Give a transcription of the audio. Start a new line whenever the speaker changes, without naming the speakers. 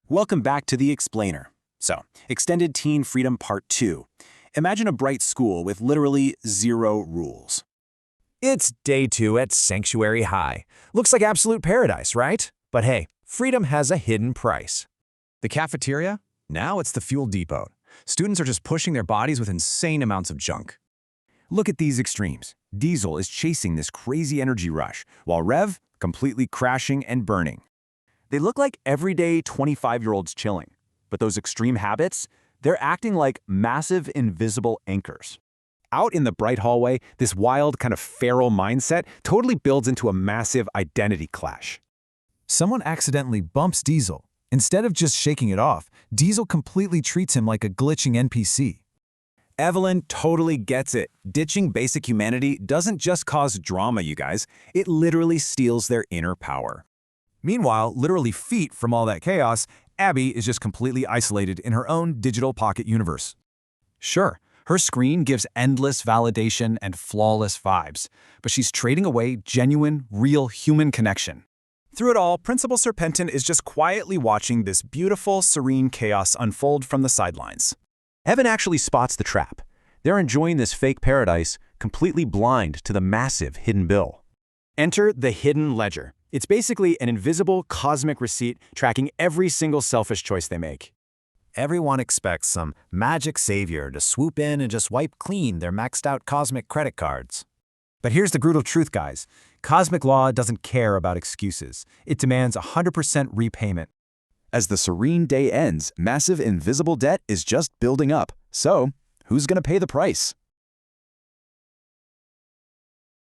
Welcome back to The Explainer. So, Extended Teen Freedom Part 2. Imagine a bright school with literally 0 rules.
It's day 2 at Sanctuary High. Looks like absolute paradise, right? But hey, freedom has a hidden price.
The cafeteria? Now it's the fuel depot. Students are just pushing their bodies with insane amounts of junk. Look at these extremes. Diesel is chasing this crazy energy rush, while Rev completely crashing and burning. They look like everyday 25-year-olds chilling, but those extreme habits, they're acting like massive invisible anchors. Out in the bright hallway, this wild kind of feral mindset totally builds into a massive identity clash.
Someone accidentally bumps Diesel. Instead of just shaking it off, Diesel completely treats him like a glitching NPC.
Evelyn totally gets it. Ditching basic humanity doesn't just cause drama, you guys. It literally steals their inner power.
Meanwhile, literally feet from all that chaos, Abby is just completely isolated in her own digital pocket universe.
Sure, her screen gives endless validation and flawless vibes, but she's trading away genuine, real human connection.
Through it all, Principal Sir Pent is just quietly watching this beautiful, serene chaos unfold from the sidelines.
Evan actually spots the trap. They're enjoying this fake paradise, completely blind to the massive hidden bill.
Enter the hidden ledger. It's basically an invisible cosmic receipt tracking every single selfish choice they make.
Everyone expects some magic savior to swoop in and just wipe clean their maxed out cosmic credit cards. But here's the brutal truth, guys. Cosmic law doesn't care about excuses. It demands 100% repayment.
As the serene day ends, massive invisible debt is just building up. So, who's going to pay the price?